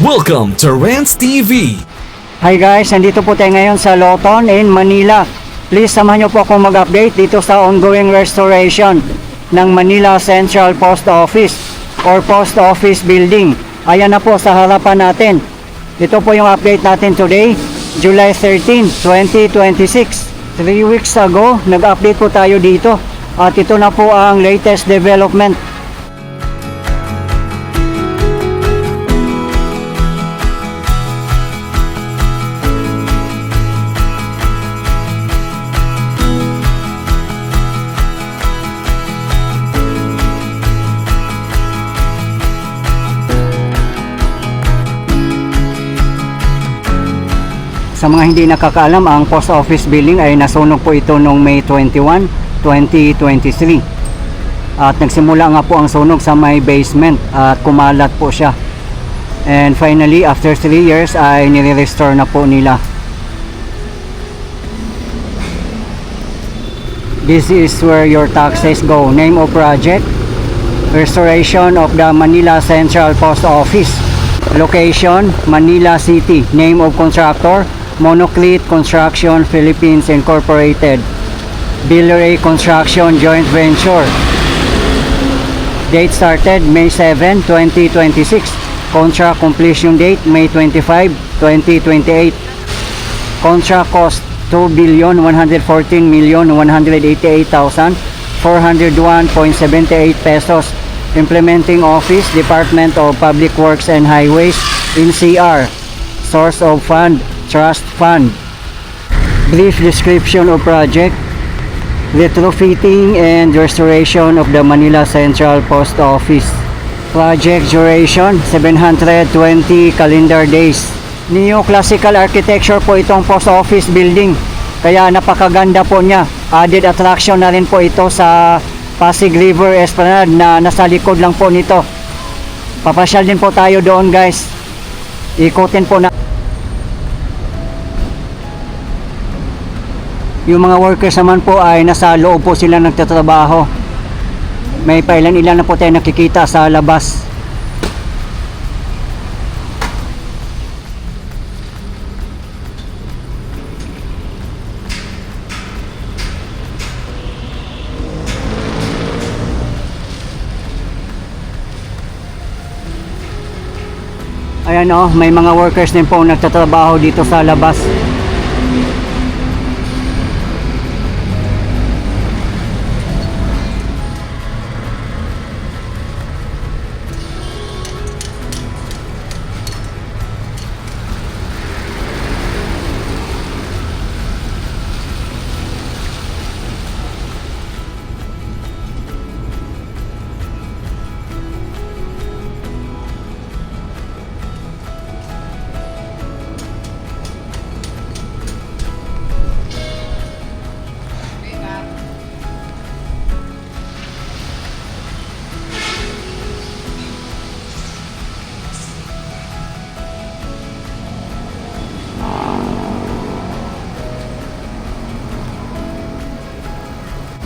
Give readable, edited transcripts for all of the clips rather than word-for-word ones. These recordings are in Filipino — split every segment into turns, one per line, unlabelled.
Welcome to Rants TV.
Hi guys, nandito po tayo ngayon sa Lawton in Manila. Please samahan niyo po akong mag-update dito sa ongoing restoration ng Manila Central Post Office or Post Office Building. Ayan na po sa harapan natin. Ito po yung update natin today, July 13, 2026. 3 weeks ago, nag-update po tayo dito. At ito na po ang latest development. Sa mga hindi nakakaalam, ang post office building ay nasunog po ito noong May 21, 2023. At nagsimula nga po ang sunog sa may basement at kumalat po siya. And finally, after 3 years ay nire-restore na po nila. This is where your taxes go. Name of project: Restoration of the Manila Central Post Office. Location: Manila City. Name of contractor: Monoclete Construction Philippines Incorporated. Billeray Construction Joint Venture. Date started May 7, 2026. Contract completion date May 25, 2028. Contract cost 2,114,188,401.78 pesos. Implementing Office, Department of Public Works and Highways, NCR. Source of fund: Trust Fund. Brief description of project: retrofitting and restoration of the Manila Central Post Office. Project duration: 720 calendar days. Neoclassical architecture po itong post office building, kaya napakaganda po niya. Added attraction na rin po ito sa Pasig River Esplanade na nasa likod lang po nito. Papasyal din po tayo doon guys. Ikutin po na. Yung mga workers naman po ay nasa loob po sila nagtatrabaho. May pailan-ilan na po tayo nakikita sa labas. Ayan o, may mga workers din po nagtatrabaho dito sa labas.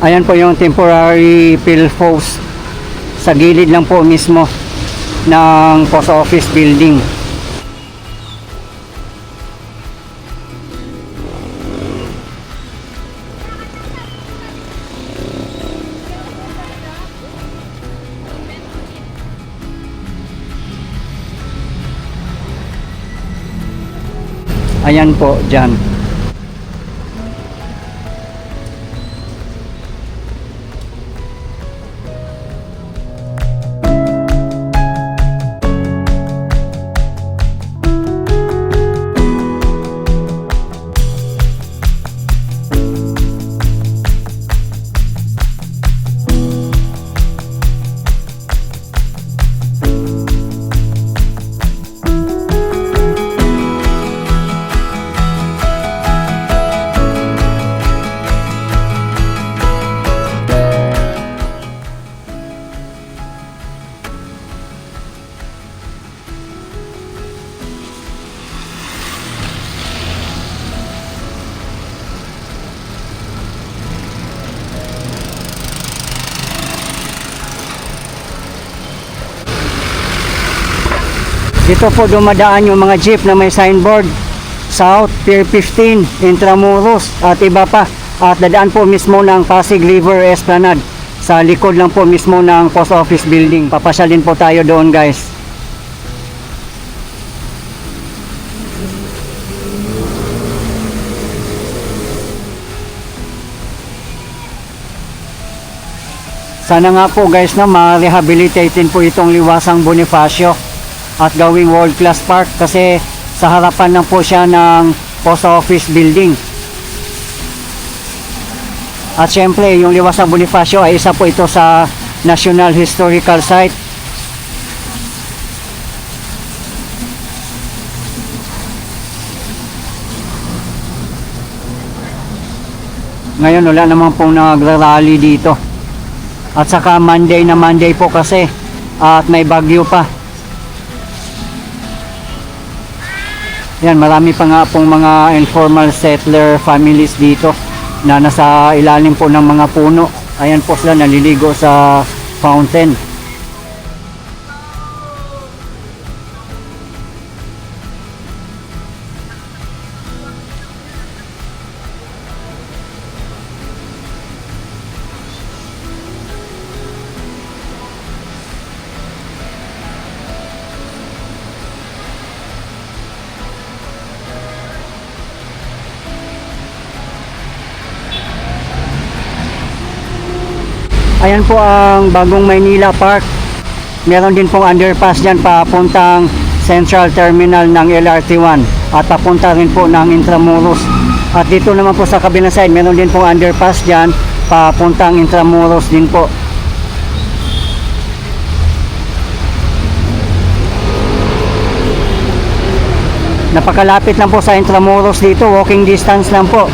Ayan po yung temporary fill post sa gilid lang po mismo ng post office building. Ayan po dyan. Dito po dumadaan yung mga jeep na may signboard, South Pier 15, Intramuros at iba pa. At dadaan po mismo ng Pasig River Esplanade. Sa likod lang po mismo ng post office building. Papasyalin po tayo doon, guys. Sana nga po guys na ma-rehabilitatein po itong Liwasang Bonifacio at gawing world class park kasi sa harapan lang po siya ng post office building. At syempre yung Liwasang Bonifacio ay isa po ito sa National Historical Site. Ngayon wala naman pong nagrarally dito. At saka Monday na Monday po kasi at may bagyo pa. Yan, marami pa nga pong mga informal settler families dito na nasa ilalim po ng mga puno. Ayan po sila naliligo sa fountain. Ayan po ang bagong Maynila Park. Meron din pong underpass dyan papuntang Central Terminal ng LRT1 at papunta rin po ng Intramuros. At dito naman po sa kabilang side, meron din pong underpass dyan papuntang Intramuros din po. Napakalapit lang po sa Intramuros dito, walking distance lang po.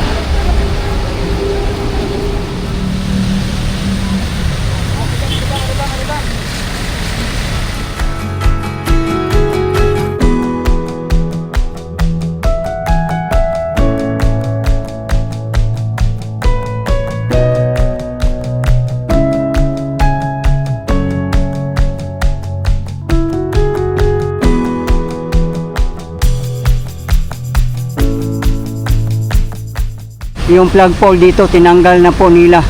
Yung flagpole dito tinanggal na po nila.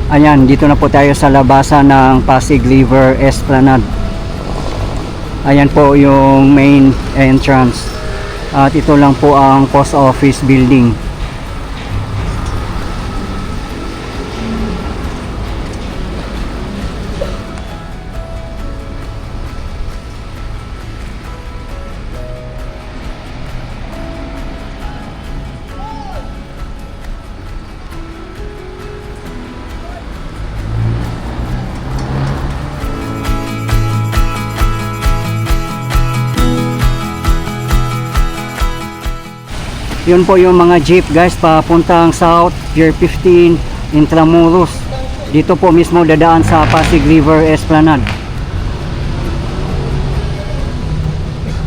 Ayan, dito na po tayo sa labasan ng Pasig River Esplanade. Ayan po yung main entrance. At ito lang po ang post office building. Yun po yung mga jeep guys papuntang South Pier 15 Intramuros. Dito po mismo dadaan sa Pasig River Esplanade.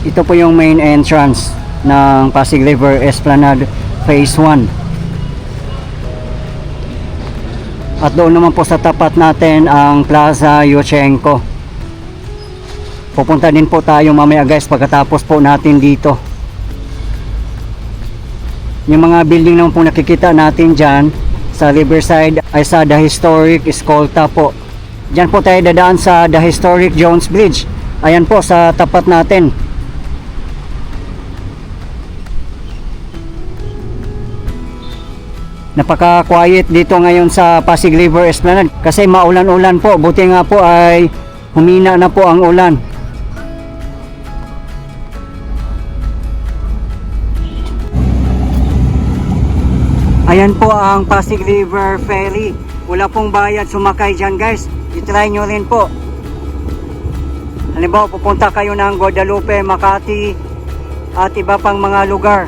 Ito po yung main entrance ng Pasig River Esplanade Phase 1. At doon naman po sa tapat natin ang Plaza Yushchenko. Pupunta din po tayo mamaya guys pagkatapos po natin dito. Yung mga building naman po nakikita natin dyan sa Riverside ay sa The Historic Escolta po. Dyan po tayo dadaan sa The Historic Jones Bridge. Ayan po sa tapat natin. Napaka-quiet dito ngayon sa Pasig River Esplanade kasi maulan-ulan po. Buti nga po ay humina na po ang ulan. Ayan po ang Pasig River Ferry. Wala pong bayad sumakay dyan guys. I-try nyo rin po. Halimbawa pupunta kayo ng Guadalupe, Makati at iba pang mga lugar.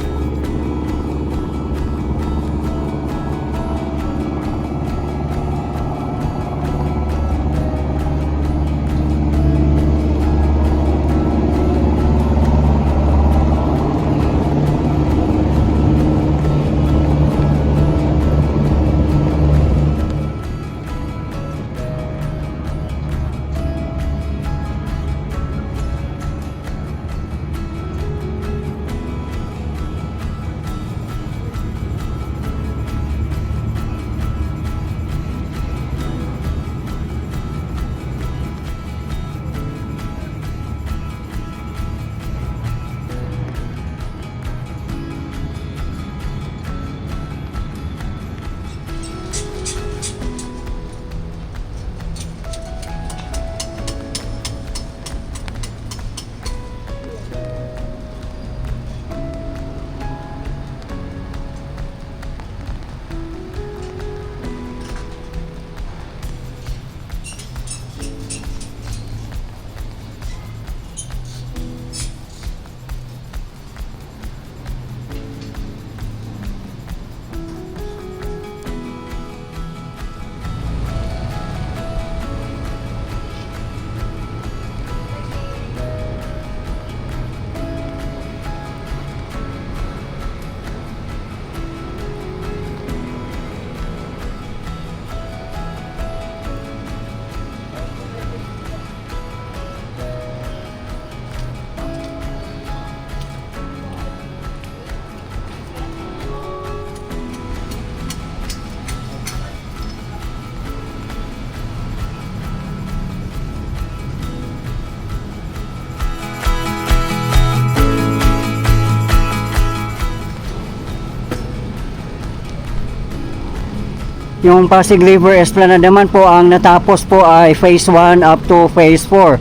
Yung Pasig River Esplanade naman po, ang natapos po ay phase 1 up to phase 4.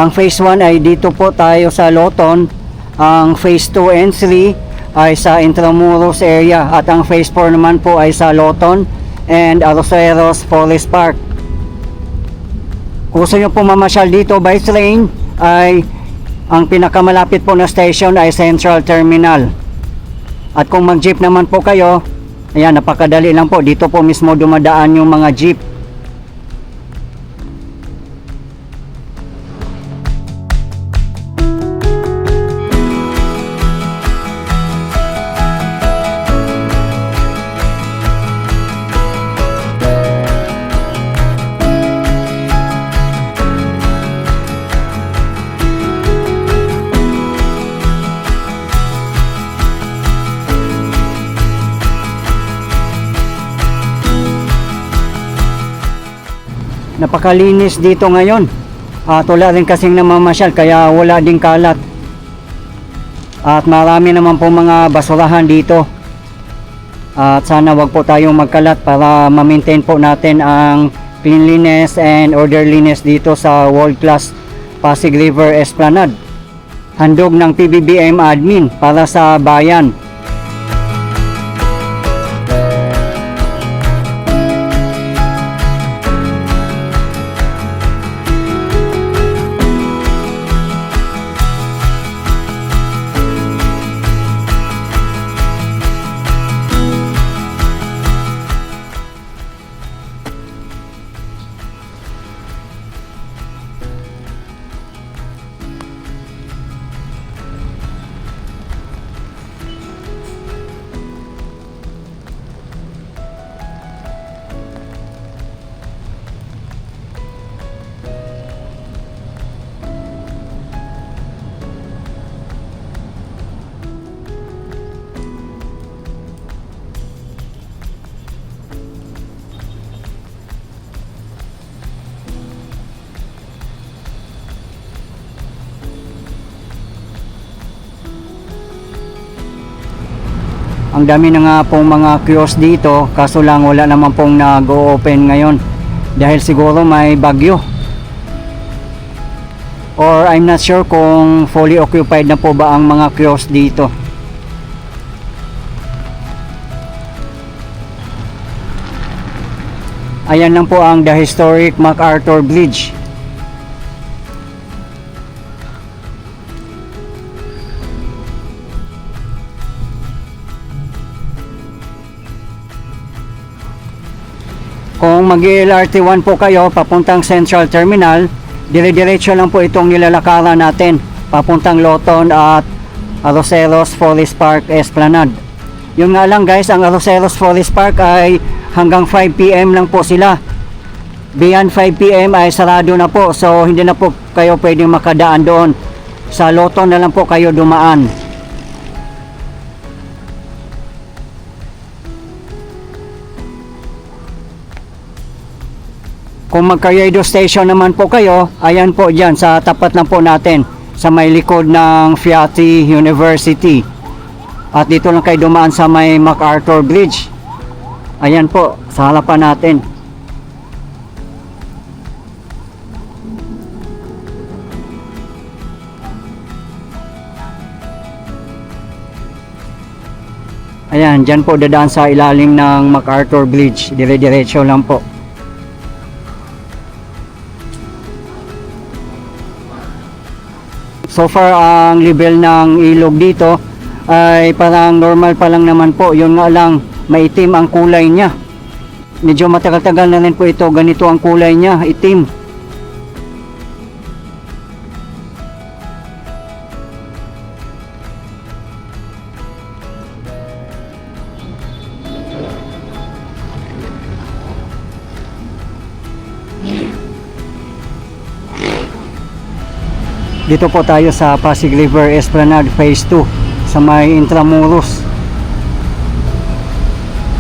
Ang phase 1 ay dito po tayo sa Loton. Ang phase 2 and 3 ay sa Intramuros area. At ang phase 4 naman po ay sa Loton and Arroceros Forest Park. Kung gusto nyo po mamasyal dito by train, ay ang pinakamalapit po na station ay Central Terminal. At kung mag-jeep naman po kayo, ayan, napakadali lang po. Dito po mismo dumadaan yung mga jeep. Napakalinis dito ngayon. Wala rin kasing namamasyal kaya wala ding kalat. At marami naman po mga basurahan dito. At sana wag po tayong magkalat para ma-maintain po natin ang cleanliness and orderliness dito sa World Class Pasig River Esplanade. Handog ng PBBM admin para sa bayan. Ang dami na nga pong mga kiosk dito, kaso lang wala naman pong nag-o-open ngayon dahil siguro may bagyo. Or I'm not sure kung fully occupied na po ba ang mga kiosk dito. Ayan lang po ang the historic MacArthur Bridge. Kung mag-LRT1 po kayo papuntang Central Terminal, dire-diretso lang po itong nilalakaran natin papuntang Loton at Arroceros Forest Park Esplanade. Yun nga lang guys, ang Arroceros Forest Park ay hanggang 5 PM lang po sila. Beyond 5 PM ay sarado na po, so hindi na po kayo pwedeng makadaan doon. Sa Loton na lang po kayo dumaan. Kung magka-radio station naman po kayo, ayan po dyan sa tapat lang po natin sa may likod ng Fiati University. At dito lang kayo dumaan sa may MacArthur Bridge. Ayan po, sa harapan natin. Ayan, dyan po dadaan sa ilalim ng MacArthur Bridge. Dire-diretso lang po. So far, ang level ng ilog dito ay parang normal pa lang naman po. Yun nga lang, maitim ang kulay niya. Medyo matagal-tagal na rin po ito. Ganito ang kulay niya, itim. Dito po tayo sa Pasig River Esplanade Phase 2 sa may Intramuros.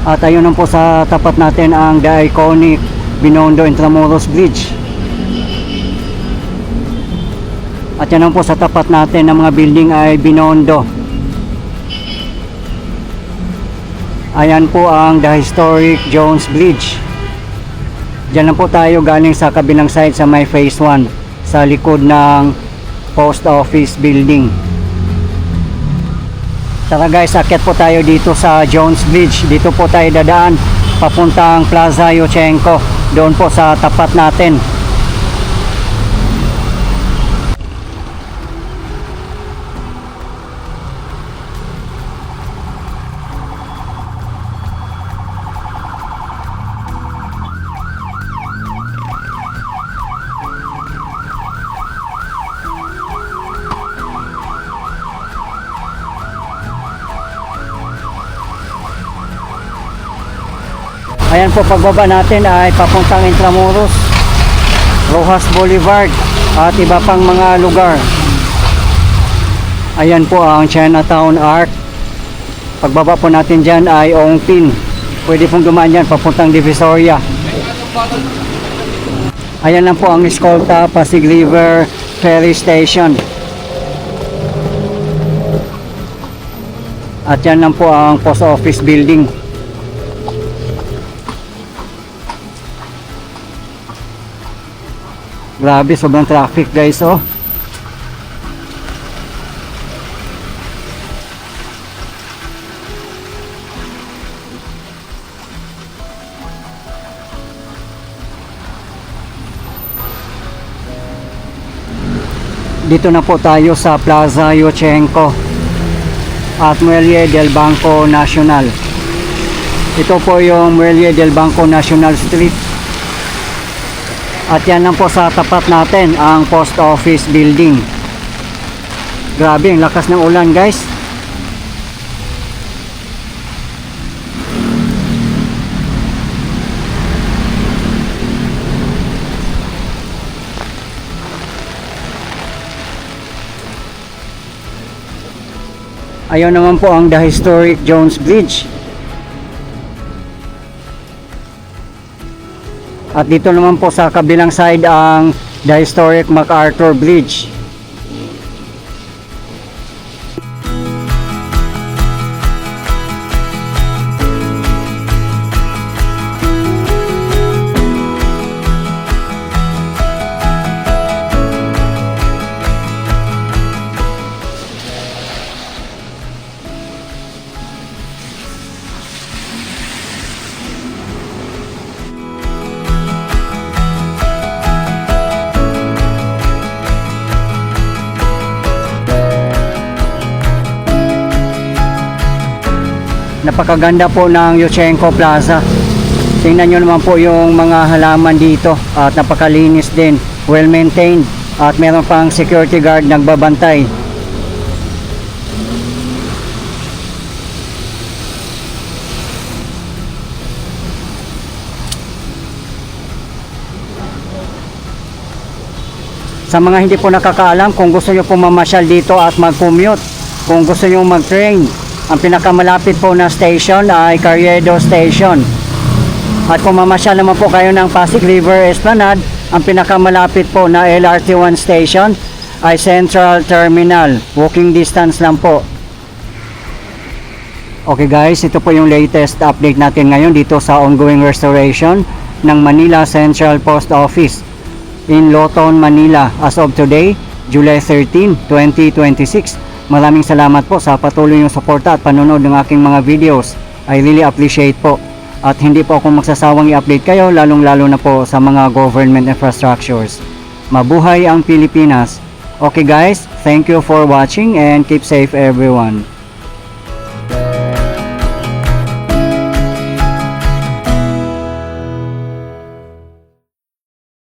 At ayun po sa tapat natin ang the iconic Binondo Intramuros Bridge. At yan po sa tapat natin ng mga building ay Binondo. Ayan po ang the historic Jones Bridge. Diyan lang po tayo galing sa kabilang side sa may phase 1 sa likod ng post office building. Tara guys, akyat po tayo dito sa Jones Bridge. Dito po tayo dadaan papuntang Plaza Yushchenko. Doon po sa tapat natin. Ayan po, pagbaba natin ay papuntang Intramuros, Rojas Boulevard at iba pang mga lugar. Ayan po ang Chinatown Arc. Pagbaba po natin dyan ay Ongpin. Pwede pong dumaan dyan papuntang Divisoria. Ayan lang po ang Escolta Pasig River Ferry Station. At yan lang po ang post office building. Grabe, sobrang traffic guys, oh. Dito na po tayo sa Plaza Yushchenko at Muelle del Banco Nacional. Ito po yung Muelle del Banco Nacional Street. At yan lang po sa tapat natin ang post office building. Grabe, ang lakas ng ulan guys. Ayun naman po ang the historic Jones Bridge. At dito naman po sa kabilang side ang the historic MacArthur Bridge. Napakaganda po ng Yushchenko Plaza. Tingnan nyo naman po yung mga halaman dito at napakalinis din, well maintained, at meron pang security guard nagbabantay. Sa mga hindi po nakakaalam, kung gusto nyo po mamasyal dito at mag-commute, kung gusto nyo mag-train, ang pinakamalapit po na station ay Carriedo Station. At kung mamasyal naman po kayo ng Pasig River Esplanade, ang pinakamalapit po na LRT1 station ay Central Terminal. Walking distance lang po. Okay guys, ito po yung latest update natin ngayon dito sa ongoing restoration ng Manila Central Post Office in Loton, Manila as of today, July 13, 2026. Maraming salamat po sa patuloy yung suporta at panonood ng aking mga videos. I really appreciate po. At hindi po ako magsasawang i-update kayo, lalong-lalo na po sa mga government infrastructures. Mabuhay ang Pilipinas! Okay guys, thank you for watching and keep safe everyone.